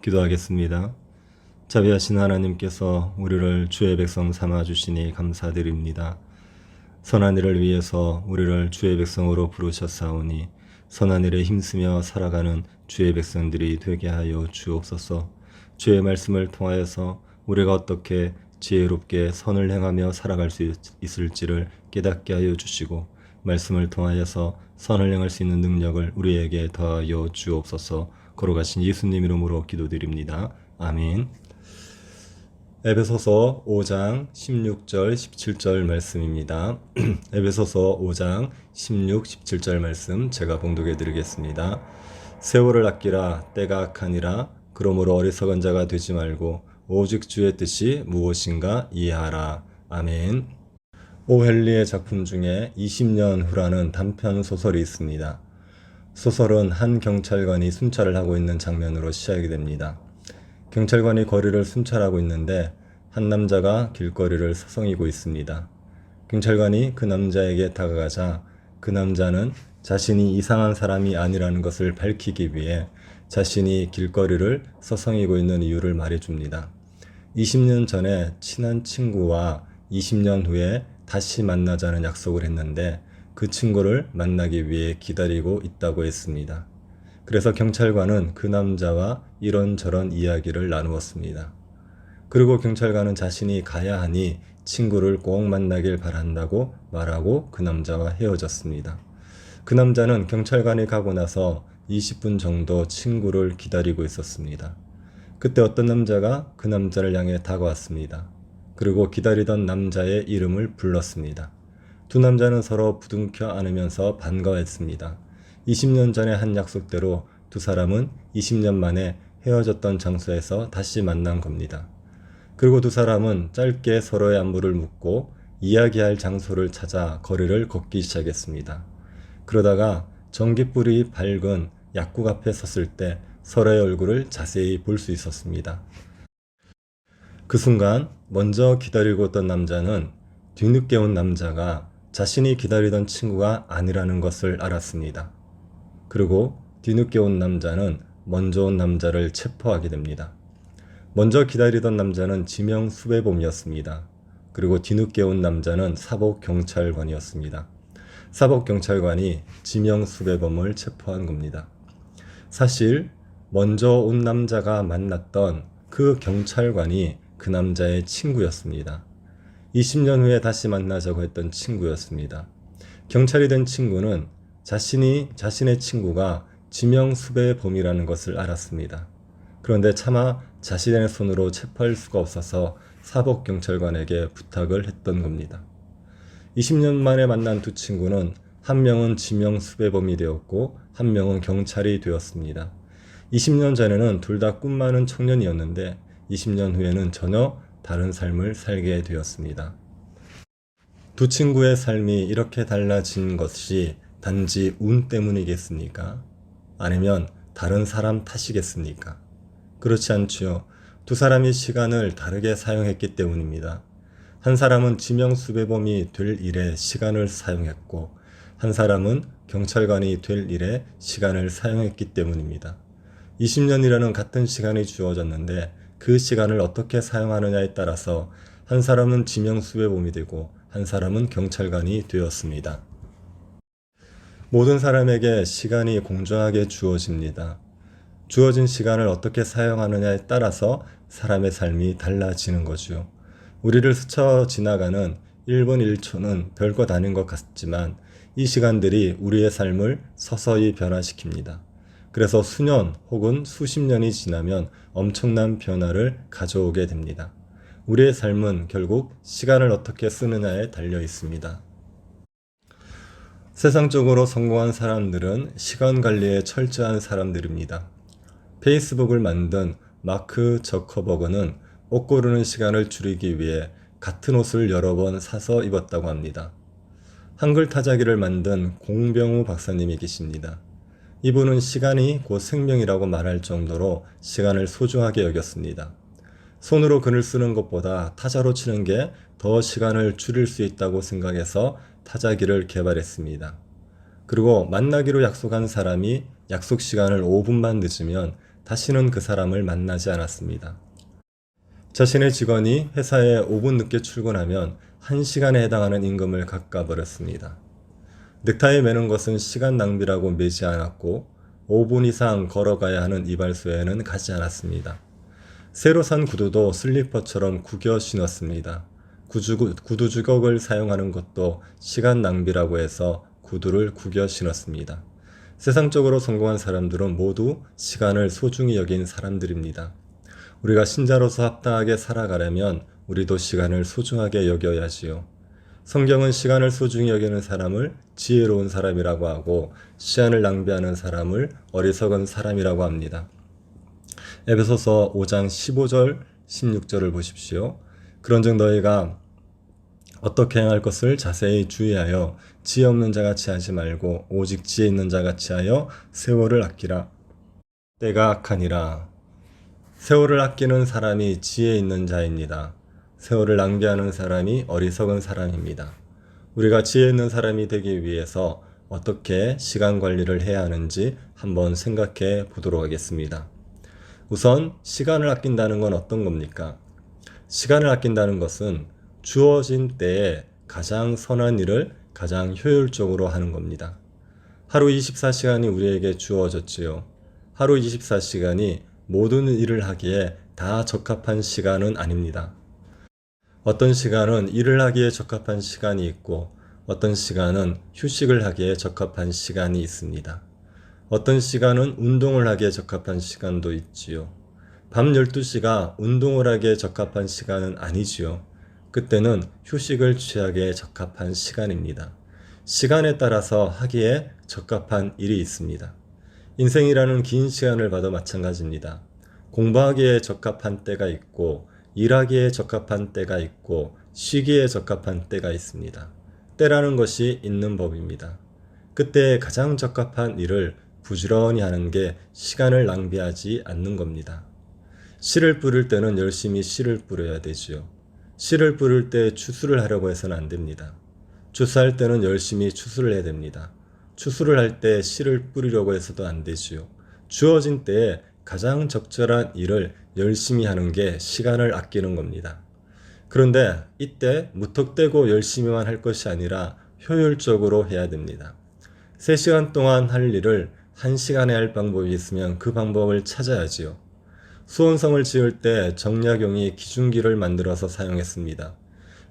기도하겠습니다. 자비하신 하나님께서 우리를 주의 백성 삼아주시니 감사드립니다. 선한 일을 위해서 우리를 주의 백성으로 부르셨사오니 선한 일에 힘쓰며 살아가는 주의 백성들이 되게 하여 주옵소서. 주의 말씀을 통하여서 우리가 어떻게 지혜롭게 선을 행하며 살아갈 수 있을지를 깨닫게 하여 주시고 말씀을 통하여서 선을 행할 수 있는 능력을 우리에게 더하여 주옵소서. 걸어가신 예수님 이름으로 기도드립니다. 아멘. 에베소서 5장 16절 17절 말씀입니다. 에베소서 5장 16, 17절 말씀 제가 봉독해 드리겠습니다. 세월을 아끼라 때가 악하니라. 그러므로 어리석은 자가 되지 말고 오직 주의 뜻이 무엇인가 이해하라. 아멘. 오헨리의 작품 중에 20년 후라는 단편 소설이 있습니다. 소설은 한 경찰관이 순찰을 하고 있는 장면으로 시작이 됩니다. 경찰관이 거리를 순찰하고 있는데 한 남자가 길거리를 서성이고 있습니다. 경찰관이 그 남자에게 다가가자 그 남자는 자신이 이상한 사람이 아니라는 것을 밝히기 위해 자신이 길거리를 서성이고 있는 이유를 말해줍니다. 20년 전에 친한 친구와 20년 후에 다시 만나자는 약속을 했는데 그 친구를 만나기 위해 기다리고 있다고 했습니다. 그래서 경찰관은 그 남자와 이런저런 이야기를 나누었습니다. 그리고 경찰관은 자신이 가야 하니 친구를 꼭 만나길 바란다고 말하고 그 남자와 헤어졌습니다. 그 남자는 경찰관이 가고 나서 20분 정도 친구를 기다리고 있었습니다. 그때 어떤 남자가 그 남자를 향해 다가왔습니다. 그리고 기다리던 남자의 이름을 불렀습니다. 두 남자는 서로 부둥켜 안으면서 반가워했습니다. 20년 전에 한 약속대로 두 사람은 20년 만에 헤어졌던 장소에서 다시 만난 겁니다. 그리고 두 사람은 짧게 서로의 안부를 묻고 이야기할 장소를 찾아 거리를 걷기 시작했습니다. 그러다가 전깃불이 밝은 약국 앞에 섰을 때 서로의 얼굴을 자세히 볼 수 있었습니다. 그 순간 먼저 기다리고 있던 남자는 뒤늦게 온 남자가 자신이 기다리던 친구가 아니라는 것을 알았습니다. 그리고 뒤늦게 온 남자는 먼저 온 남자를 체포하게 됩니다. 먼저 기다리던 남자는 지명 수배범이었습니다. 그리고 뒤늦게 온 남자는 사복경찰관이었습니다. 사복경찰관이 지명 수배범을 체포한 겁니다. 사실 먼저 온 남자가 만났던 그 경찰관이 그 남자의 친구였습니다. 20년 후에 다시 만나자고 했던 친구였습니다. 경찰이 된 친구는 자신의 친구가 지명수배범이라는 것을 알았습니다. 그런데 차마 자신의 손으로 체포할 수가 없어서 사복경찰관에게 부탁을 했던 겁니다. 20년 만에 만난 두 친구는 한 명은 지명수배범이 되었고 한 명은 경찰이 되었습니다. 20년 전에는 둘 다 꿈 많은 청년이었는데 20년 후에는 전혀 다른 삶을 살게 되었습니다. 두 친구의 삶이 이렇게 달라진 것이 단지 운 때문이겠습니까? 아니면 다른 사람 탓이겠습니까? 그렇지 않지요. 두 사람이 시간을 다르게 사용했기 때문입니다. 한 사람은 지명수배범이 될 일에 시간을 사용했고 한 사람은 경찰관이 될 일에 시간을 사용했기 때문입니다. 20년이라는 같은 시간이 주어졌는데 그 시간을 어떻게 사용하느냐에 따라서 한 사람은 지명수배범이 되고 한 사람은 경찰관이 되었습니다. 모든 사람에게 시간이 공정하게 주어집니다. 주어진 시간을 어떻게 사용하느냐에 따라서 사람의 삶이 달라지는 거죠. 우리를 스쳐 지나가는 1분 1초는 별것 아닌 것 같지만 이 시간들이 우리의 삶을 서서히 변화시킵니다. 그래서 수년 혹은 수십 년이 지나면 엄청난 변화를 가져오게 됩니다. 우리의 삶은 결국 시간을 어떻게 쓰느냐에 달려 있습니다. 세상적으로 성공한 사람들은 시간 관리에 철저한 사람들입니다. 페이스북을 만든 마크 저커버그는 옷 고르는 시간을 줄이기 위해 같은 옷을 여러 번 사서 입었다고 합니다. 한글 타자기를 만든 공병우 박사님이 계십니다. 이분은 시간이 곧 생명이라고 말할 정도로 시간을 소중하게 여겼습니다. 손으로 글을 쓰는 것보다 타자로 치는 게 더 시간을 줄일 수 있다고 생각해서 타자기를 개발했습니다. 그리고 만나기로 약속한 사람이 약속 시간을 5분만 늦으면 다시는 그 사람을 만나지 않았습니다. 자신의 직원이 회사에 5분 늦게 출근하면 1시간에 해당하는 임금을 깎아버렸습니다. 넥타이 매는 것은 시간 낭비라고 매지 않았고 5분 이상 걸어가야 하는 이발소에는 가지 않았습니다. 새로 산 구두도 슬리퍼처럼 구겨 신었습니다. 구두 주걱을 사용하는 것도 시간 낭비라고 해서 구두를 구겨 신었습니다. 세상적으로 성공한 사람들은 모두 시간을 소중히 여긴 사람들입니다. 우리가 신자로서 합당하게 살아가려면 우리도 시간을 소중하게 여겨야지요. 성경은 시간을 소중히 여기는 사람을 지혜로운 사람이라고 하고 시간을 낭비하는 사람을 어리석은 사람이라고 합니다. 에베소서 5장 15절 16절을 보십시오. 그런즉 너희가 어떻게 행할 것을 자세히 주의하여 지혜 없는 자같이 하지 말고 오직 지혜 있는 자같이 하여 세월을 아끼라. 때가 악하니라. 세월을 아끼는 사람이 지혜 있는 자입니다. 세월을 낭비하는 사람이 어리석은 사람입니다. 우리가 지혜 있는 사람이 되기 위해서 어떻게 시간 관리를 해야 하는지 한번 생각해 보도록 하겠습니다. 우선 시간을 아낀다는 건 어떤 겁니까? 시간을 아낀다는 것은 주어진 때에 가장 선한 일을 가장 효율적으로 하는 겁니다. 하루 24시간이 우리에게 주어졌지요. 하루 24시간이 모든 일을 하기에 다 적합한 시간은 아닙니다. 어떤 시간은 일을 하기에 적합한 시간이 있고 어떤 시간은 휴식을 하기에 적합한 시간이 있습니다. 어떤 시간은 운동을 하기에 적합한 시간도 있지요. 밤 12시가 운동을 하기에 적합한 시간은 아니지요. 그때는 휴식을 취하기에 적합한 시간입니다. 시간에 따라서 하기에 적합한 일이 있습니다. 인생이라는 긴 시간을 봐도 마찬가지입니다. 공부하기에 적합한 때가 있고 일하기에 적합한 때가 있고 쉬기에 적합한 때가 있습니다. 때라는 것이 있는 법입니다. 그때 가장 적합한 일을 부지런히 하는 게 시간을 낭비하지 않는 겁니다. 씨를 뿌릴 때는 열심히 씨를 뿌려야 되지요. 씨를 뿌릴 때 추수를 하려고 해서는 안 됩니다. 추수할 때는 열심히 추수를 해야 됩니다. 추수를 할 때 씨를 뿌리려고 해서도 안 되지요. 주어진 때에 가장 적절한 일을 열심히 하는 게 시간을 아끼는 겁니다. 그런데 이때 무턱대고 열심히만 할 것이 아니라 효율적으로 해야 됩니다. 3시간 동안 할 일을 1시간에 할 방법이 있으면 그 방법을 찾아야지요. 수원성을 지을 때 정약용이 기중기를 만들어서 사용했습니다.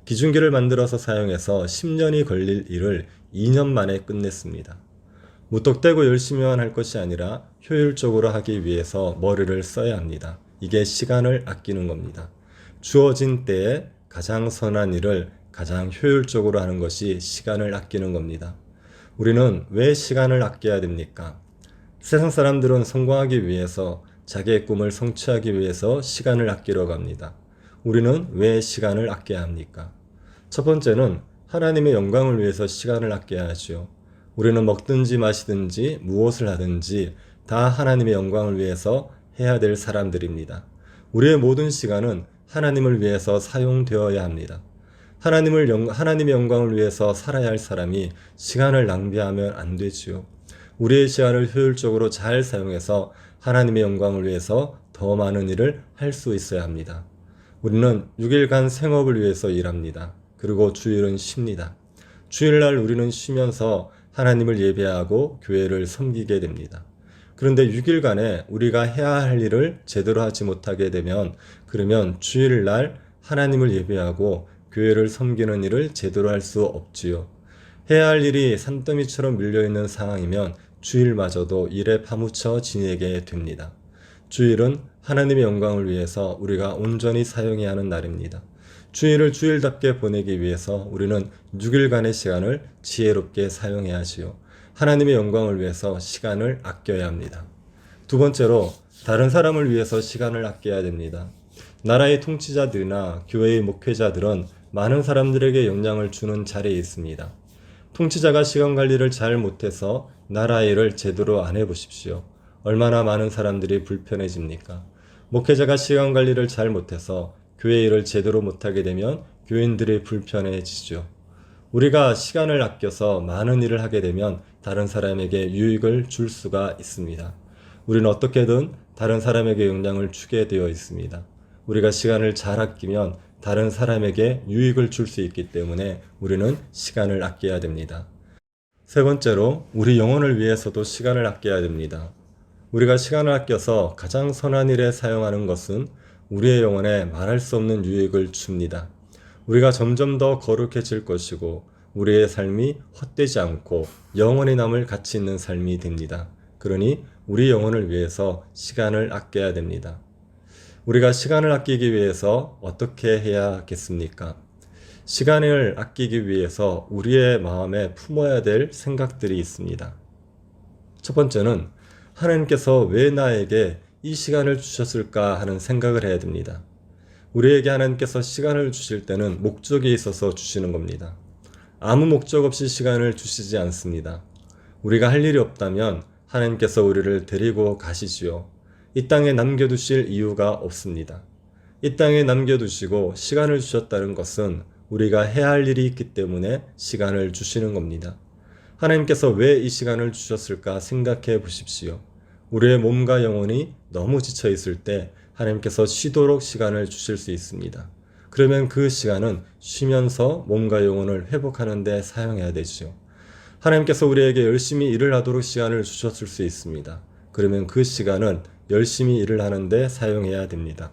기중기를 만들어서 사용해서 10년이 걸릴 일을 2년 만에 끝냈습니다. 무턱대고 열심히만 할 것이 아니라 효율적으로 하기 위해서 머리를 써야 합니다. 이게 시간을 아끼는 겁니다. 주어진 때에 가장 선한 일을 가장 효율적으로 하는 것이 시간을 아끼는 겁니다. 우리는 왜 시간을 아껴야 됩니까? 세상 사람들은 성공하기 위해서 자기의 꿈을 성취하기 위해서 시간을 아끼려고 합니다. 우리는 왜 시간을 아껴야 합니까? 첫 번째는 하나님의 영광을 위해서 시간을 아껴야 하죠. 우리는 먹든지 마시든지 무엇을 하든지 다 하나님의 영광을 위해서 해야 될 사람들입니다. 우리의 모든 시간은 하나님을 위해서 사용되어야 합니다. 하나님의 영광을 위해서 살아야 할 사람이 시간을 낭비하면 안 되지요. 우리의 시간을 효율적으로 잘 사용해서 하나님의 영광을 위해서 더 많은 일을 할 수 있어야 합니다. 우리는 6일간 생업을 위해서 일합니다. 그리고 주일은 쉽니다. 주일날 우리는 쉬면서 하나님을 예배하고 교회를 섬기게 됩니다. 그런데 6일간에 우리가 해야 할 일을 제대로 하지 못하게 되면 그러면 주일날 하나님을 예배하고 교회를 섬기는 일을 제대로 할 수 없지요. 해야 할 일이 산더미처럼 밀려있는 상황이면 주일마저도 일에 파묻혀 지내게 됩니다. 주일은 하나님의 영광을 위해서 우리가 온전히 사용해야 하는 날입니다. 주일을 주일답게 보내기 위해서 우리는 6일간의 시간을 지혜롭게 사용해야 하지요. 하나님의 영광을 위해서 시간을 아껴야 합니다. 두 번째로 다른 사람을 위해서 시간을 아껴야 됩니다. 나라의 통치자들이나 교회의 목회자들은 많은 사람들에게 영향을 주는 자리에 있습니다. 통치자가 시간 관리를 잘 못해서 나라 일을 제대로 안 해보십시오. 얼마나 많은 사람들이 불편해집니까? 목회자가 시간 관리를 잘 못해서 교회 일을 제대로 못하게 되면 교인들이 불편해지죠. 우리가 시간을 아껴서 많은 일을 하게 되면 다른 사람에게 유익을 줄 수가 있습니다. 우리는 어떻게든 다른 사람에게 영향을 주게 되어 있습니다. 우리가 시간을 잘 아끼면 다른 사람에게 유익을 줄 수 있기 때문에 우리는 시간을 아껴야 됩니다. 세 번째로, 우리 영혼을 위해서도 시간을 아껴야 됩니다. 우리가 시간을 아껴서 가장 선한 일에 사용하는 것은 우리의 영혼에 말할 수 없는 유익을 줍니다. 우리가 점점 더 거룩해질 것이고 우리의 삶이 헛되지 않고 영원히 남을 가치 있는 삶이 됩니다. 그러니 우리 영혼을 위해서 시간을 아껴야 됩니다. 우리가 시간을 아끼기 위해서 어떻게 해야겠습니까? 시간을 아끼기 위해서 우리의 마음에 품어야 될 생각들이 있습니다. 첫 번째는 하나님께서 왜 나에게 이 시간을 주셨을까 하는 생각을 해야 됩니다. 우리에게 하나님께서 시간을 주실 때는 목적이 있어서 주시는 겁니다. 아무 목적 없이 시간을 주시지 않습니다. 우리가 할 일이 없다면 하나님께서 우리를 데리고 가시지요. 이 땅에 남겨두실 이유가 없습니다. 이 땅에 남겨두시고 시간을 주셨다는 것은 우리가 해야 할 일이 있기 때문에 시간을 주시는 겁니다. 하나님께서 왜 이 시간을 주셨을까 생각해 보십시오. 우리의 몸과 영혼이 너무 지쳐 있을 때 하나님께서 쉬도록 시간을 주실 수 있습니다. 그러면 그 시간은 쉬면서 몸과 영혼을 회복하는 데 사용해야 되죠. 하나님께서 우리에게 열심히 일을 하도록 시간을 주셨을 수 있습니다. 그러면 그 시간은 열심히 일을 하는 데 사용해야 됩니다.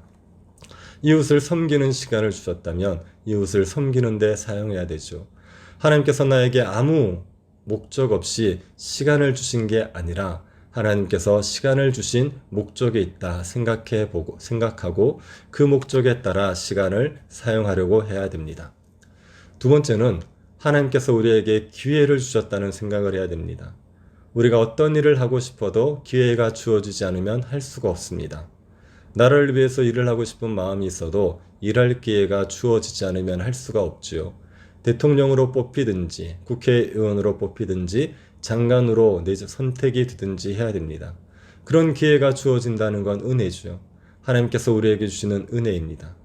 이웃을 섬기는 시간을 주셨다면 이웃을 섬기는 데 사용해야 되죠. 하나님께서 나에게 아무 목적 없이 시간을 주신 게 아니라 하나님께서 시간을 주신 목적이 있다 생각하고 그 목적에 따라 시간을 사용하려고 해야 됩니다. 두 번째는 하나님께서 우리에게 기회를 주셨다는 생각을 해야 됩니다. 우리가 어떤 일을 하고 싶어도 기회가 주어지지 않으면 할 수가 없습니다. 나라를 위해서 일을 하고 싶은 마음이 있어도 일할 기회가 주어지지 않으면 할 수가 없지요. 대통령으로 뽑히든지 국회의원으로 뽑히든지 장관으로 내 선택이 되든지 해야 됩니다. 그런 기회가 주어진다는 건 은혜죠. 하나님께서 우리에게 주시는 은혜입니다.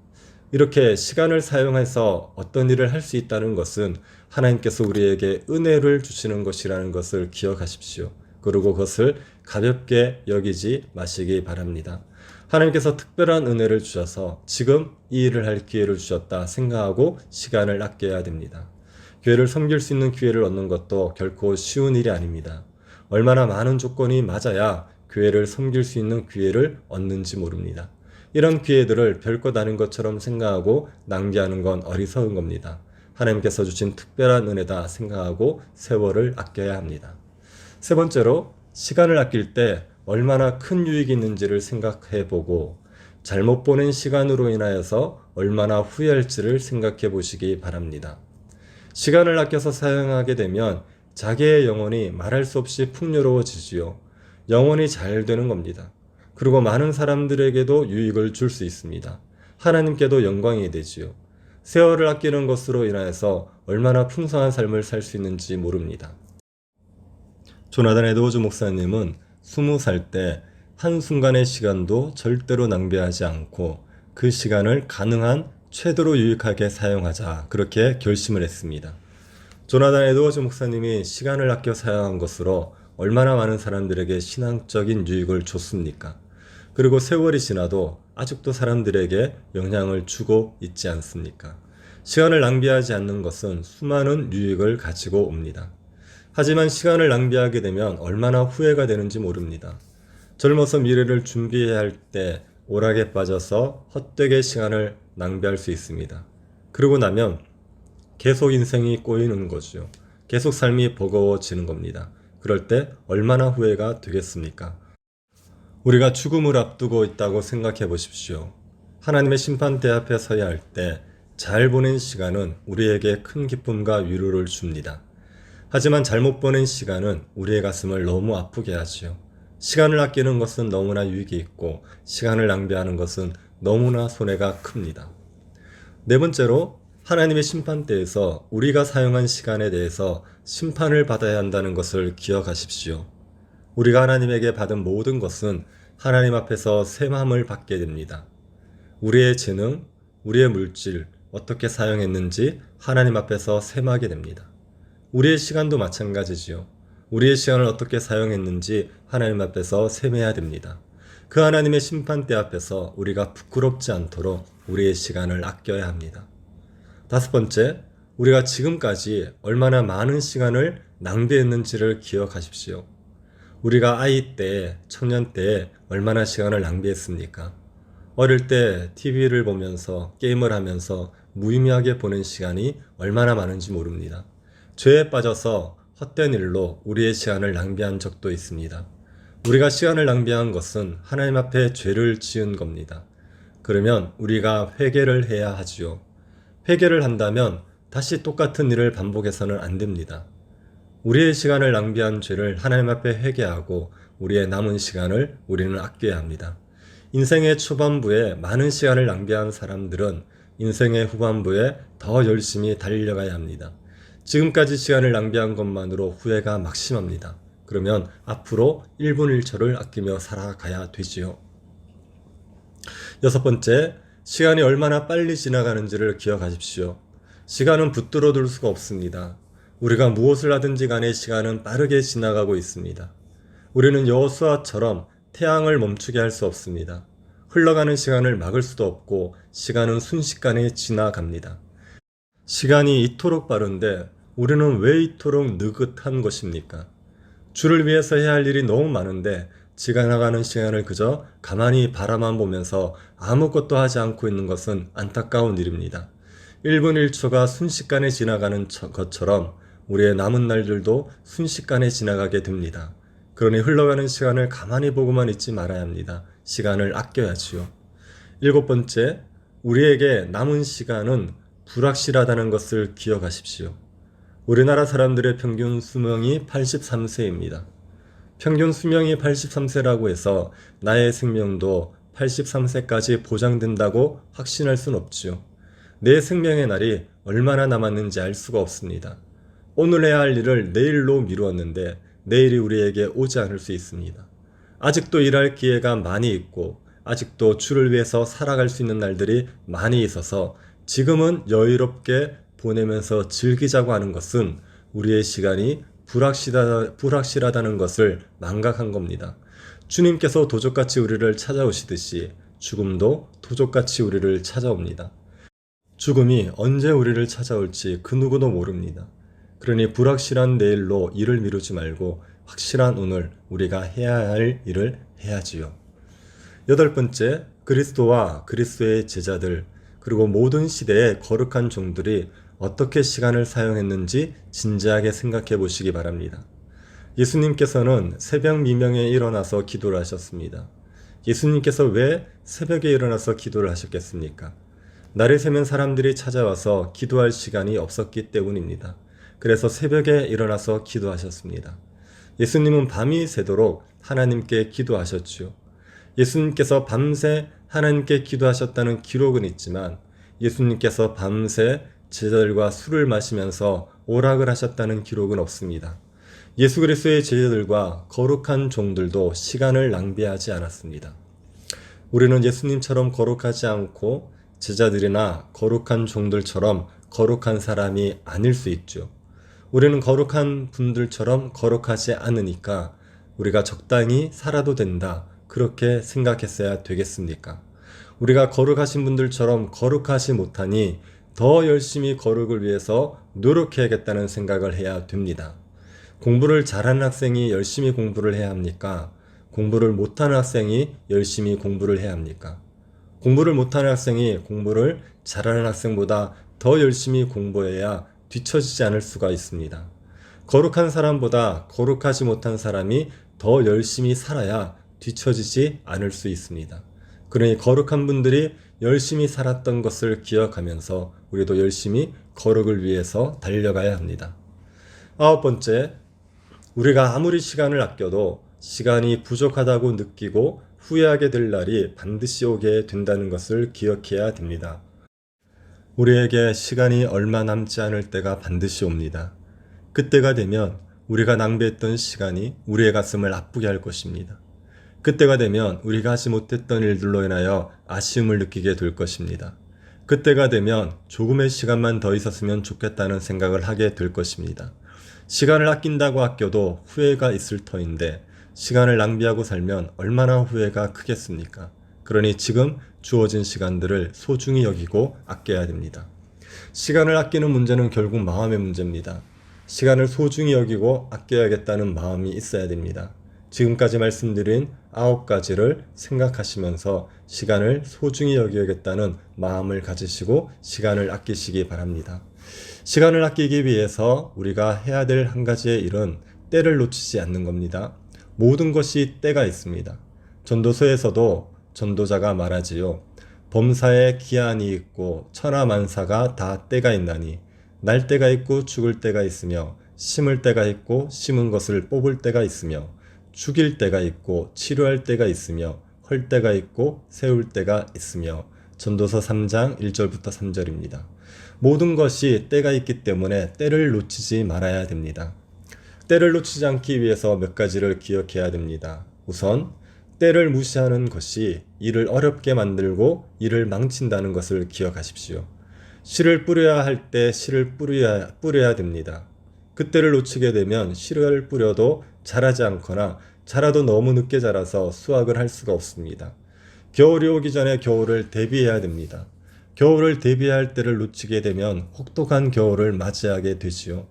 이렇게 시간을 사용해서 어떤 일을 할 수 있다는 것은 하나님께서 우리에게 은혜를 주시는 것이라는 것을 기억하십시오. 그리고 그것을 가볍게 여기지 마시기 바랍니다. 하나님께서 특별한 은혜를 주셔서 지금 이 일을 할 기회를 주셨다 생각하고 시간을 아껴야 됩니다. 교회를 섬길 수 있는 기회를 얻는 것도 결코 쉬운 일이 아닙니다. 얼마나 많은 조건이 맞아야 교회를 섬길 수 있는 기회를 얻는지 모릅니다. 이런 기회들을 별것 아닌 것처럼 생각하고 낭비하는 건 어리석은 겁니다. 하나님께서 주신 특별한 은혜다 생각하고 세월을 아껴야 합니다. 세 번째로, 시간을 아낄 때 얼마나 큰 유익이 있는지를 생각해 보고 잘못 보낸 시간으로 인하여서 얼마나 후회할지를 생각해 보시기 바랍니다. 시간을 아껴서 사용하게 되면 자기의 영혼이 말할 수 없이 풍요로워지지요. 영혼이 잘 되는 겁니다. 그리고 많은 사람들에게도 유익을 줄 수 있습니다. 하나님께도 영광이 되지요. 세월을 아끼는 것으로 인하여서 얼마나 풍성한 삶을 살 수 있는지 모릅니다. 조나단 에드워즈 목사님은 20살 때 한순간의 시간도 절대로 낭비하지 않고 그 시간을 가능한 최대로 유익하게 사용하자, 그렇게 결심을 했습니다. 조나단 에드워즈 목사님이 시간을 아껴 사용한 것으로 얼마나 많은 사람들에게 신앙적인 유익을 줬습니까? 그리고 세월이 지나도 아직도 사람들에게 영향을 주고 있지 않습니까? 시간을 낭비하지 않는 것은 수많은 유익을 가지고 옵니다. 하지만 시간을 낭비하게 되면 얼마나 후회가 되는지 모릅니다. 젊어서 미래를 준비해야 할 때 오락에 빠져서 헛되게 시간을 낭비할 수 있습니다. 그러고 나면 계속 인생이 꼬이는 거죠. 계속 삶이 버거워지는 겁니다. 그럴 때 얼마나 후회가 되겠습니까? 우리가 죽음을 앞두고 있다고 생각해 보십시오. 하나님의 심판대 앞에 서야 할 때 잘 보낸 시간은 우리에게 큰 기쁨과 위로를 줍니다. 하지만 잘못 보낸 시간은 우리의 가슴을 너무 아프게 하지요. 시간을 아끼는 것은 너무나 유익이 있고 시간을 낭비하는 것은 너무나 손해가 큽니다. 네 번째로, 하나님의 심판대에서 우리가 사용한 시간에 대해서 심판을 받아야 한다는 것을 기억하십시오. 우리가 하나님에게 받은 모든 것은 하나님 앞에서 셈함을 받게 됩니다. 우리의 재능, 우리의 물질, 어떻게 사용했는지 하나님 앞에서 셈하게 됩니다. 우리의 시간도 마찬가지지요. 우리의 시간을 어떻게 사용했는지 하나님 앞에서 셈해야 됩니다. 그 하나님의 심판대 앞에서 우리가 부끄럽지 않도록 우리의 시간을 아껴야 합니다. 다섯 번째, 우리가 지금까지 얼마나 많은 시간을 낭비했는지를 기억하십시오. 우리가 아이 때, 청년 때 얼마나 시간을 낭비했습니까? 어릴 때 TV를 보면서 게임을 하면서 무의미하게 보낸 시간이 얼마나 많은지 모릅니다. 죄에 빠져서 헛된 일로 우리의 시간을 낭비한 적도 있습니다. 우리가 시간을 낭비한 것은 하나님 앞에 죄를 지은 겁니다. 그러면 우리가 회개를 해야 하지요. 회개를 한다면 다시 똑같은 일을 반복해서는 안 됩니다. 우리의 시간을 낭비한 죄를 하나님 앞에 회개하고 우리의 남은 시간을 우리는 아껴야 합니다. 인생의 초반부에 많은 시간을 낭비한 사람들은 인생의 후반부에 더 열심히 달려가야 합니다. 지금까지 시간을 낭비한 것만으로 후회가 막심합니다. 그러면 앞으로 1분 1초를 아끼며 살아가야 되지요. 여섯 번째, 시간이 얼마나 빨리 지나가는지를 기억하십시오. 시간은 붙들어 둘 수가 없습니다. 우리가 무엇을 하든지 간에 시간은 빠르게 지나가고 있습니다. 우리는 여호수아처럼 태양을 멈추게 할 수 없습니다. 흘러가는 시간을 막을 수도 없고 시간은 순식간에 지나갑니다. 시간이 이토록 빠른데 우리는 왜 이토록 느긋한 것입니까? 주를 위해서 해야 할 일이 너무 많은데 지나가는 시간을 그저 가만히 바라만 보면서 아무것도 하지 않고 있는 것은 안타까운 일입니다. 1분 1초가 순식간에 지나가는 것처럼 우리의 남은 날들도 순식간에 지나가게 됩니다. 그러니 흘러가는 시간을 가만히 보고만 있지 말아야 합니다. 시간을 아껴야지요. 일곱 번째, 우리에게 남은 시간은 불확실하다는 것을 기억하십시오. 우리나라 사람들의 평균 수명이 83세입니다. 평균 수명이 83세라고 해서 나의 생명도 83세까지 보장된다고 확신할 순 없지요. 내 생명의 날이 얼마나 남았는지 알 수가 없습니다. 오늘 해야 할 일을 내일로 미루었는데 내일이 우리에게 오지 않을 수 있습니다. 아직도 일할 기회가 많이 있고 아직도 주를 위해서 살아갈 수 있는 날들이 많이 있어서 지금은 여유롭게 보내면서 즐기자고 하는 것은 우리의 시간이 불확실하다는 것을 망각한 겁니다. 주님께서 도적같이 우리를 찾아오시듯이 죽음도 도적같이 우리를 찾아옵니다. 죽음이 언제 우리를 찾아올지 그 누구도 모릅니다. 그러니 불확실한 내일로 일을 미루지 말고 확실한 오늘 우리가 해야 할 일을 해야지요. 여덟 번째, 그리스도와 그리스도의 제자들 그리고 모든 시대의 거룩한 종들이 어떻게 시간을 사용했는지 진지하게 생각해 보시기 바랍니다. 예수님께서는 새벽 미명에 일어나서 기도를 하셨습니다. 예수님께서 왜 새벽에 일어나서 기도를 하셨겠습니까? 날이 새면 사람들이 찾아와서 기도할 시간이 없었기 때문입니다. 그래서 새벽에 일어나서 기도하셨습니다. 예수님은 밤이 새도록 하나님께 기도하셨지요. 예수님께서 밤새 하나님께 기도하셨다는 기록은 있지만 예수님께서 밤새 제자들과 술을 마시면서 오락을 하셨다는 기록은 없습니다. 예수 그리스도의 제자들과 거룩한 종들도 시간을 낭비하지 않았습니다. 우리는 예수님처럼 거룩하지 않고 제자들이나 거룩한 종들처럼 거룩한 사람이 아닐 수 있죠. 우리는 거룩한 분들처럼 거룩하지 않으니까 우리가 적당히 살아도 된다. 그렇게 생각했어야 되겠습니까? 우리가 거룩하신 분들처럼 거룩하지 못하니 더 열심히 거룩을 위해서 노력해야겠다는 생각을 해야 됩니다. 공부를 잘하는 학생이 열심히 공부를 해야 합니까? 공부를 못하는 학생이 열심히 공부를 해야 합니까? 공부를 못하는 학생이 공부를 잘하는 학생보다 더 열심히 공부해야 뒤처지지 않을 수가 있습니다. 거룩한 사람보다 거룩하지 못한 사람이 더 열심히 살아야 뒤처지지 않을 수 있습니다. 그러니 거룩한 분들이 열심히 살았던 것을 기억하면서 우리도 열심히 거룩을 위해서 달려가야 합니다. 아홉 번째, 우리가 아무리 시간을 아껴도 시간이 부족하다고 느끼고 후회하게 될 날이 반드시 오게 된다는 것을 기억해야 됩니다. 우리에게 시간이 얼마 남지 않을 때가 반드시 옵니다. 그때가 되면 우리가 낭비했던 시간이 우리의 가슴을 아프게 할 것입니다. 그때가 되면 우리가 하지 못했던 일들로 인하여 아쉬움을 느끼게 될 것입니다. 그때가 되면 조금의 시간만 더 있었으면 좋겠다는 생각을 하게 될 것입니다. 시간을 아낀다고 아껴도 후회가 있을 터인데 시간을 낭비하고 살면 얼마나 후회가 크겠습니까? 그러니 지금 주어진 시간들을 소중히 여기고 아껴야 됩니다. 시간을 아끼는 문제는 결국 마음의 문제입니다. 시간을 소중히 여기고 아껴야겠다는 마음이 있어야 됩니다. 지금까지 말씀드린 9가지를 생각하시면서 시간을 소중히 여겨야겠다는 마음을 가지시고 시간을 아끼시기 바랍니다. 시간을 아끼기 위해서 우리가 해야 될 한 가지의 일은 때를 놓치지 않는 겁니다. 모든 것이 때가 있습니다. 전도서에서도 전도자가 말하지요. 범사에 기한이 있고 천하만사가 다 때가 있나니 날 때가 있고 죽을 때가 있으며 심을 때가 있고 심은 것을 뽑을 때가 있으며 죽일 때가 있고 치료할 때가 있으며 헐 때가 있고 세울 때가 있으며 전도서 3장 1절부터 3절입니다. 모든 것이 때가 있기 때문에 때를 놓치지 말아야 됩니다. 때를 놓치지 않기 위해서 몇 가지를 기억해야 됩니다. 우선 때를 무시하는 것이 일을 어렵게 만들고 일을 망친다는 것을 기억하십시오. 씨를 뿌려야 할 때 씨를 뿌려야 됩니다. 그때를 놓치게 되면 씨를 뿌려도 자라지 않거나 자라도 너무 늦게 자라서 수확을 할 수가 없습니다. 겨울이 오기 전에 겨울을 대비해야 됩니다. 겨울을 대비할 때를 놓치게 되면 혹독한 겨울을 맞이하게 되지요.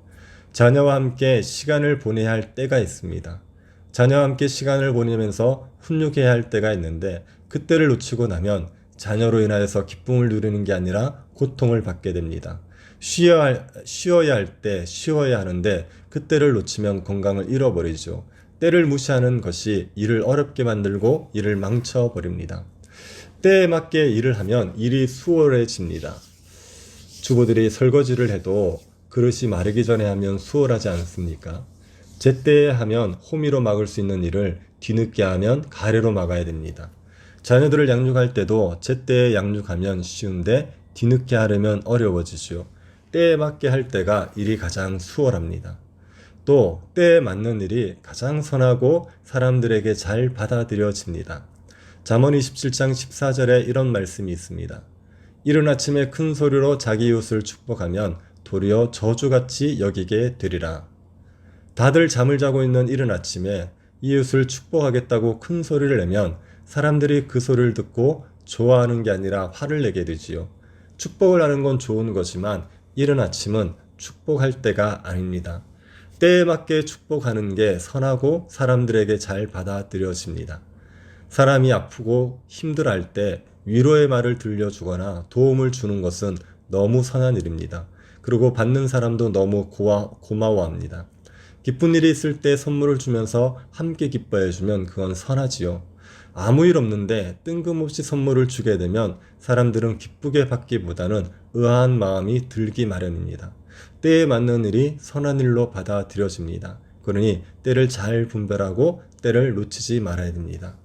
자녀와 함께 시간을 보내야 할 때가 있습니다. 자녀와 함께 시간을 보내면서 훈육해야 할 때가 있는데 그때를 놓치고 나면 자녀로 인하여서 기쁨을 누리는 게 아니라 고통을 받게 됩니다. 쉬어야 할 때 쉬어야 하는데 그때를 놓치면 건강을 잃어버리죠. 때를 무시하는 것이 일을 어렵게 만들고 일을 망쳐버립니다. 때에 맞게 일을 하면 일이 수월해집니다. 주부들이 설거지를 해도 그릇이 마르기 전에 하면 수월하지 않습니까? 제때에 하면 호미로 막을 수 있는 일을 뒤늦게 하면 가래로 막아야 됩니다. 자녀들을 양육할 때도 제때에 양육하면 쉬운데 뒤늦게 하려면 어려워지죠. 때에 맞게 할 때가 일이 가장 수월합니다. 또 때에 맞는 일이 가장 선하고 사람들에게 잘 받아들여집니다. 잠언 27장 14절에 이런 말씀이 있습니다. 이른 아침에 큰 소리로 자기 이웃을 축복하면 도리어 저주같이 여기게 되리라. 다들 잠을 자고 있는 이른 아침에 이웃을 축복하겠다고 큰 소리를 내면 사람들이 그 소리를 듣고 좋아하는 게 아니라 화를 내게 되지요. 축복을 하는 건 좋은 거지만 이른 아침은 축복할 때가 아닙니다. 때에 맞게 축복하는 게 선하고 사람들에게 잘 받아들여집니다. 사람이 아프고 힘들어할 때 위로의 말을 들려주거나 도움을 주는 것은 너무 선한 일입니다. 그리고 받는 사람도 너무 고마워합니다. 기쁜 일이 있을 때 선물을 주면서 함께 기뻐해주면 그건 선하지요. 아무 일 없는데 뜬금없이 선물을 주게 되면 사람들은 기쁘게 받기보다는 의아한 마음이 들기 마련입니다. 때에 맞는 일이 선한 일로 받아들여집니다. 그러니 때를 잘 분별하고 때를 놓치지 말아야 됩니다.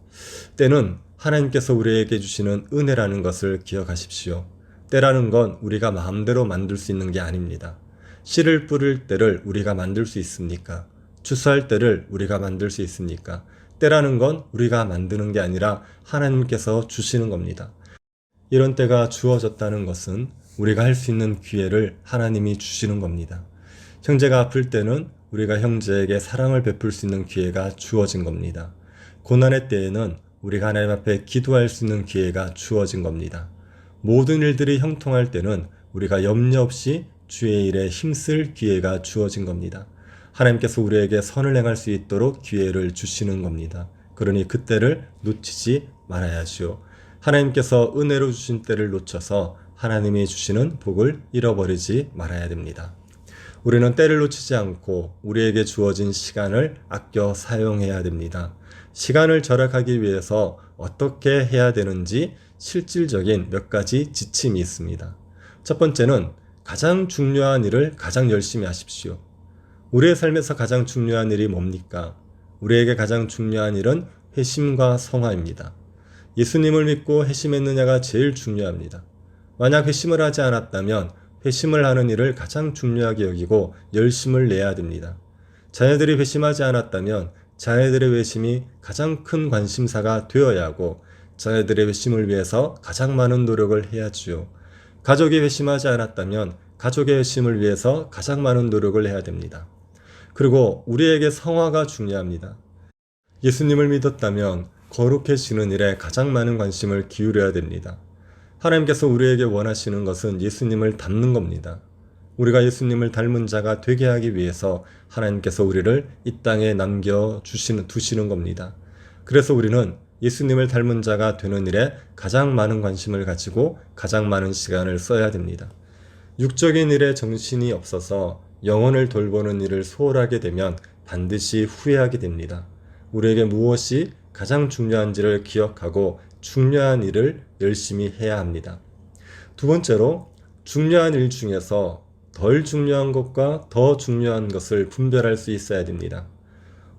때는 하나님께서 우리에게 주시는 은혜라는 것을 기억하십시오. 때라는 건 우리가 마음대로 만들 수 있는 게 아닙니다. 씨를 뿌릴 때를 우리가 만들 수 있습니까? 추수할 때를 우리가 만들 수 있습니까? 때라는 건 우리가 만드는 게 아니라 하나님께서 주시는 겁니다. 이런 때가 주어졌다는 것은 우리가 할 수 있는 기회를 하나님이 주시는 겁니다. 형제가 아플 때는 우리가 형제에게 사랑을 베풀 수 있는 기회가 주어진 겁니다. 고난의 때에는 우리가 하나님 앞에 기도할 수 있는 기회가 주어진 겁니다. 모든 일들이 형통할 때는 우리가 염려 없이 주의 일에 힘쓸 기회가 주어진 겁니다. 하나님께서 우리에게 선을 행할 수 있도록 기회를 주시는 겁니다. 그러니 그때를 놓치지 말아야지요. 하나님께서 은혜로 주신 때를 놓쳐서 하나님이 주시는 복을 잃어버리지 말아야 됩니다. 우리는 때를 놓치지 않고 우리에게 주어진 시간을 아껴 사용해야 됩니다. 시간을 절약하기 위해서 어떻게 해야 되는지 실질적인 몇 가지 지침이 있습니다. 첫 번째는 가장 중요한 일을 가장 열심히 하십시오. 우리의 삶에서 가장 중요한 일이 뭡니까? 우리에게 가장 중요한 일은 회심과 성화입니다. 예수님을 믿고 회심했느냐가 제일 중요합니다. 만약 회심을 하지 않았다면 회심을 하는 일을 가장 중요하게 여기고 열심을 내야 됩니다. 자녀들이 회심하지 않았다면 자녀들의 회심이 가장 큰 관심사가 되어야 하고 자녀들의 회심을 위해서 가장 많은 노력을 해야지요. 가족이 회심하지 않았다면 가족의 회심을 위해서 가장 많은 노력을 해야 됩니다. 그리고 우리에게 성화가 중요합니다. 예수님을 믿었다면 거룩해지는 일에 가장 많은 관심을 기울여야 됩니다. 하나님께서 우리에게 원하시는 것은 예수님을 닮는 겁니다. 우리가 예수님을 닮은 자가 되게 하기 위해서 하나님께서 우리를 이 땅에 두시는 겁니다. 그래서 우리는 예수님을 닮은 자가 되는 일에 가장 많은 관심을 가지고 가장 많은 시간을 써야 됩니다. 육적인 일에 정신이 없어서 영혼을 돌보는 일을 소홀하게 되면 반드시 후회하게 됩니다. 우리에게 무엇이 가장 중요한지를 기억하고 중요한 일을 열심히 해야 합니다. 두 번째로, 중요한 일 중에서 덜 중요한 것과 더 중요한 것을 분별할 수 있어야 됩니다.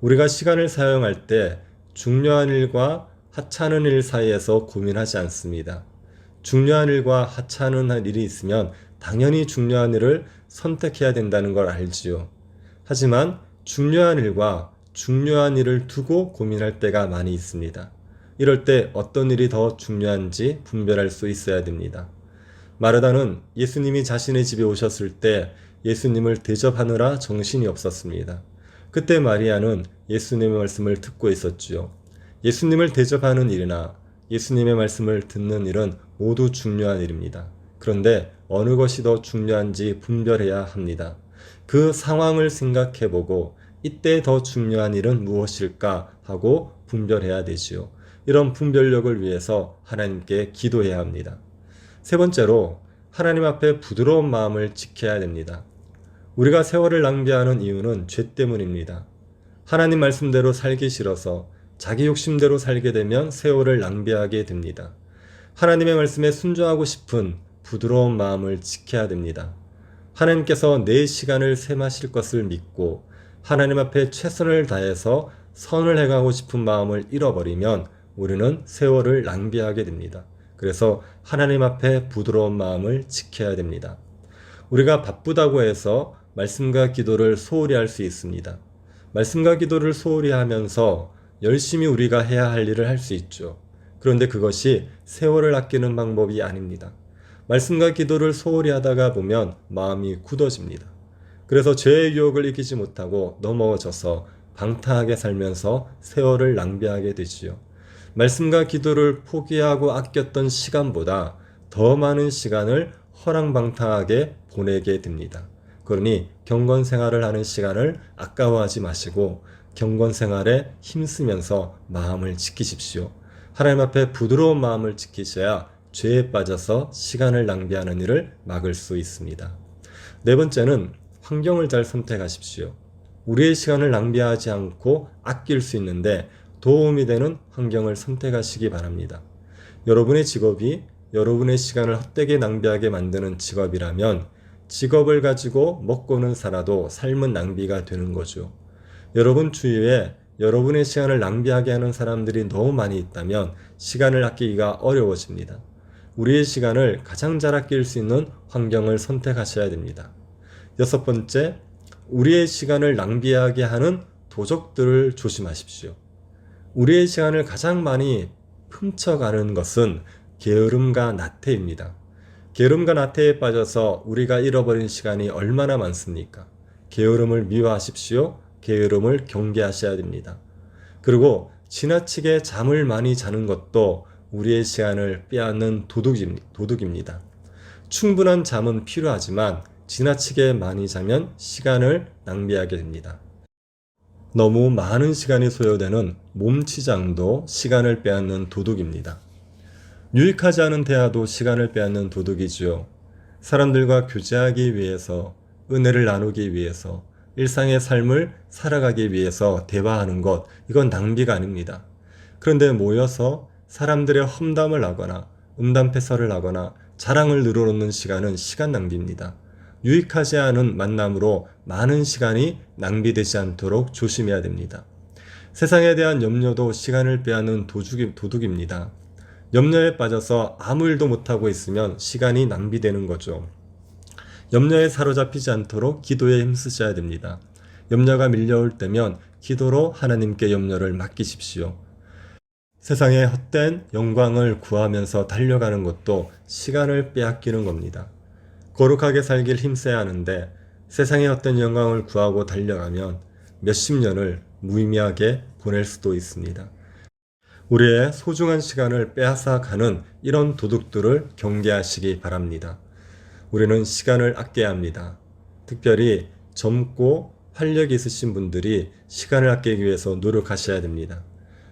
우리가 시간을 사용할 때 중요한 일과 하찮은 일 사이에서 고민하지 않습니다. 중요한 일과 하찮은 일이 있으면 당연히 중요한 일을 선택해야 된다는 걸 알지요. 하지만 중요한 일과 중요한 일을 두고 고민할 때가 많이 있습니다. 이럴 때 어떤 일이 더 중요한지 분별할 수 있어야 됩니다. 마르다는 예수님이 자신의 집에 오셨을 때 예수님을 대접하느라 정신이 없었습니다. 그때 마리아는 예수님의 말씀을 듣고 있었지요. 예수님을 대접하는 일이나 예수님의 말씀을 듣는 일은 모두 중요한 일입니다. 그런데 어느 것이 더 중요한지 분별해야 합니다. 그 상황을 생각해보고 이때 더 중요한 일은 무엇일까 하고 분별해야 되지요. 이런 분별력을 위해서 하나님께 기도해야 합니다. 세 번째로, 하나님 앞에 부드러운 마음을 지켜야 됩니다. 우리가 세월을 낭비하는 이유는 죄 때문입니다. 하나님 말씀대로 살기 싫어서 자기 욕심대로 살게 되면 세월을 낭비하게 됩니다. 하나님의 말씀에 순종하고 싶은 부드러운 마음을 지켜야 됩니다. 하나님께서 내 시간을 셈하실 것을 믿고 하나님 앞에 최선을 다해서 선을 행하고 싶은 마음을 잃어버리면 우리는 세월을 낭비하게 됩니다. 그래서 하나님 앞에 부드러운 마음을 지켜야 됩니다. 우리가 바쁘다고 해서 말씀과 기도를 소홀히 할 수 있습니다. 말씀과 기도를 소홀히 하면서 열심히 우리가 해야 할 일을 할 수 있죠. 그런데 그것이 세월을 아끼는 방법이 아닙니다. 말씀과 기도를 소홀히 하다가 보면 마음이 굳어집니다. 그래서 죄의 유혹을 이기지 못하고 넘어져서 방탕하게 살면서 세월을 낭비하게 되지요. 말씀과 기도를 포기하고 아꼈던 시간보다 더 많은 시간을 허랑방탕하게 보내게 됩니다. 그러니 경건 생활을 하는 시간을 아까워하지 마시고 경건 생활에 힘쓰면서 마음을 지키십시오. 하나님 앞에 부드러운 마음을 지키셔야 죄에 빠져서 시간을 낭비하는 일을 막을 수 있습니다. 네 번째는 환경을 잘 선택하십시오. 우리의 시간을 낭비하지 않고 아낄 수 있는데 도움이 되는 환경을 선택하시기 바랍니다. 여러분의 직업이 여러분의 시간을 헛되게 낭비하게 만드는 직업이라면 직업을 가지고 먹고는 살아도 삶은 낭비가 되는 거죠. 여러분 주위에 여러분의 시간을 낭비하게 하는 사람들이 너무 많이 있다면 시간을 아끼기가 어려워집니다. 우리의 시간을 가장 잘 아낄 수 있는 환경을 선택하셔야 됩니다. 여섯 번째, 우리의 시간을 낭비하게 하는 도적들을 조심하십시오. 우리의 시간을 가장 많이 훔쳐가는 것은 게으름과 나태입니다. 게으름과 나태에 빠져서 우리가 잃어버린 시간이 얼마나 많습니까? 게으름을 미워하십시오. 게으름을 경계하셔야 됩니다. 그리고 지나치게 잠을 많이 자는 것도 우리의 시간을 빼앗는 도둑입니다. 충분한 잠은 필요하지만 지나치게 많이 자면 시간을 낭비하게 됩니다. 너무 많은 시간이 소요되는 몸치장도 시간을 빼앗는 도둑입니다. 유익하지 않은 대화도 시간을 빼앗는 도둑이지요. 사람들과 교제하기 위해서, 은혜를 나누기 위해서, 일상의 삶을 살아가기 위해서 대화하는 것, 이건 낭비가 아닙니다. 그런데 모여서 사람들의 험담을 하거나 음담패설을 하거나 자랑을 늘어놓는 시간은 시간 낭비입니다. 유익하지 않은 만남으로 많은 시간이 낭비되지 않도록 조심해야 됩니다. 세상에 대한 염려도 시간을 빼앗는 도둑입니다. 염려에 빠져서 아무 일도 못하고 있으면 시간이 낭비되는 거죠. 염려에 사로잡히지 않도록 기도에 힘쓰셔야 됩니다. 염려가 밀려올 때면 기도로 하나님께 염려를 맡기십시오. 세상의 헛된 영광을 구하면서 달려가는 것도 시간을 빼앗기는 겁니다. 거룩하게 살길 힘써야 하는데 세상의 헛된 영광을 구하고 달려가면 몇십 년을 무의미하게 보낼 수도 있습니다. 우리의 소중한 시간을 빼앗아 가는 이런 도둑들을 경계하시기 바랍니다. 우리는 시간을 아껴야 합니다. 특별히 젊고 활력이 있으신 분들이 시간을 아끼기 위해서 노력하셔야 됩니다.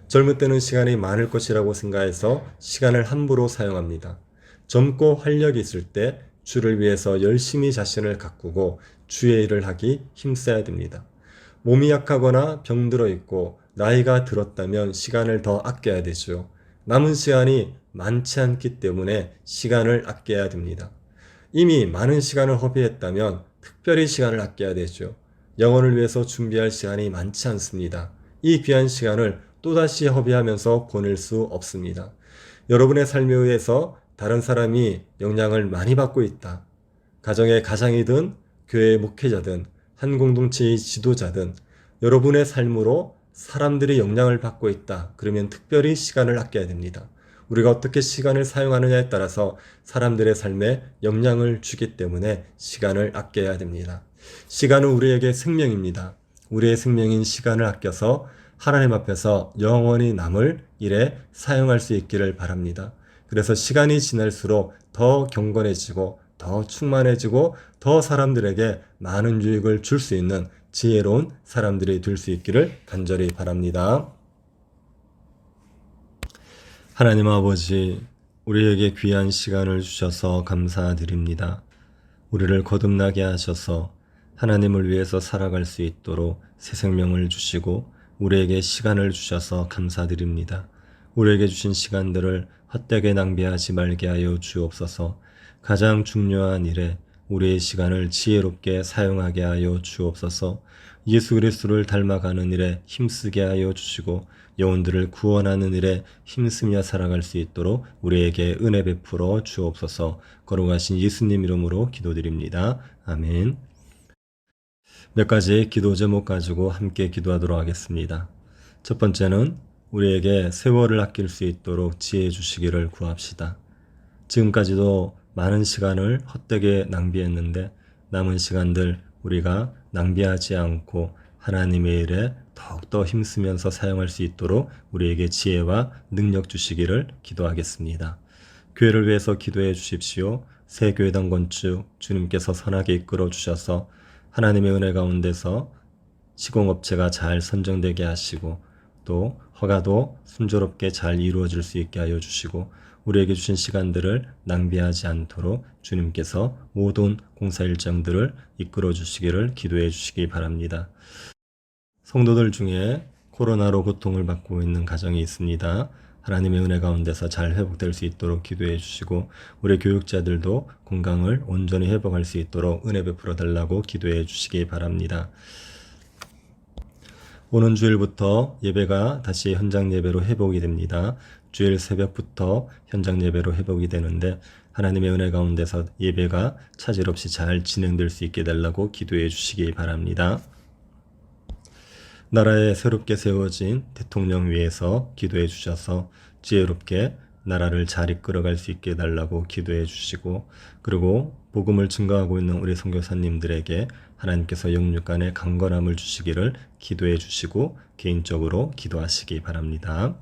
젊을 때는 시간이 많을 것이라고 생각해서 시간을 함부로 사용합니다. 젊고 활력이 있을 때 주를 위해서 열심히 자신을 가꾸고 주의 일을 하기 힘써야 됩니다. 몸이 약하거나 병들어 있고 나이가 들었다면 시간을 더 아껴야 되죠. 남은 시간이 많지 않기 때문에 시간을 아껴야 됩니다. 이미 많은 시간을 허비했다면 특별히 시간을 아껴야 되죠. 영혼을 위해서 준비할 시간이 많지 않습니다. 이 귀한 시간을 또다시 허비하면서 보낼 수 없습니다. 여러분의 삶에 의해서 다른 사람이 영향을 많이 받고 있다. 가정의 가장이든 교회의 목회자든 한 공동체의 지도자든 여러분의 삶으로 사람들이 영향을 받고 있다. 그러면 특별히 시간을 아껴야 됩니다. 우리가 어떻게 시간을 사용하느냐에 따라서 사람들의 삶에 영향을 주기 때문에 시간을 아껴야 됩니다. 시간은 우리에게 생명입니다. 우리의 생명인 시간을 아껴서 하나님 앞에서 영원히 남을 일에 사용할 수 있기를 바랍니다. 그래서 시간이 지날수록 더 경건해지고 더 충만해지고 더 사람들에게 많은 유익을 줄 수 있는 지혜로운 사람들이 될 수 있기를 간절히 바랍니다. 하나님 아버지, 우리에게 귀한 시간을 주셔서 감사드립니다. 우리를 거듭나게 하셔서 하나님을 위해서 살아갈 수 있도록 새 생명을 주시고 우리에게 시간을 주셔서 감사드립니다. 우리에게 주신 시간들을 헛되게 낭비하지 말게 하여 주옵소서. 가장 중요한 일에 우리의 시간을 지혜롭게 사용하게 하여 주옵소서. 예수 그리스도를 닮아가는 일에 힘쓰게 하여 주시고 영혼들을 구원하는 일에 힘쓰며 살아갈 수 있도록 우리에게 은혜 베풀어 주옵소서. 거룩하신 예수님 이름으로 기도드립니다. 아멘. 몇 가지 기도 제목 가지고 함께 기도하도록 하겠습니다. 첫 번째는 우리에게 세월을 아낄 수 있도록 지혜 주시기를 구합시다. 지금까지도 많은 시간을 헛되게 낭비했는데 남은 시간들 우리가 낭비하지 않고 하나님의 일에 더욱더 힘쓰면서 사용할 수 있도록 우리에게 지혜와 능력 주시기를 기도하겠습니다. 교회를 위해서 기도해 주십시오. 새 교회당 건축 주님께서 선하게 이끌어 주셔서 하나님의 은혜 가운데서 시공업체가 잘 선정되게 하시고 또 허가도 순조롭게 잘 이루어질 수 있게 하여 주시고 우리에게 주신 시간들을 낭비하지 않도록 주님께서 모든 공사 일정들을 이끌어 주시기를 기도해 주시기 바랍니다. 성도들 중에 코로나로 고통을 받고 있는 가정이 있습니다. 하나님의 은혜 가운데서 잘 회복될 수 있도록 기도해 주시고 우리 교육자들도 건강을 온전히 회복할 수 있도록 은혜 베풀어 달라고 기도해 주시기 바랍니다. 오는 주일부터 예배가 다시 현장 예배로 회복이 됩니다. 주일 새벽부터 현장 예배로 회복이 되는데 하나님의 은혜 가운데서 예배가 차질 없이 잘 진행될 수 있게 달라고 기도해 주시기 바랍니다. 나라에 새롭게 세워진 대통령 위해서 기도해 주셔서 지혜롭게 나라를 잘 이끌어갈 수 있게 해달라고 기도해 주시고 그리고 복음을 증거하고 있는 우리 선교사님들에게 하나님께서 영육간의 강건함을 주시기를 기도해 주시고 개인적으로 기도하시기 바랍니다.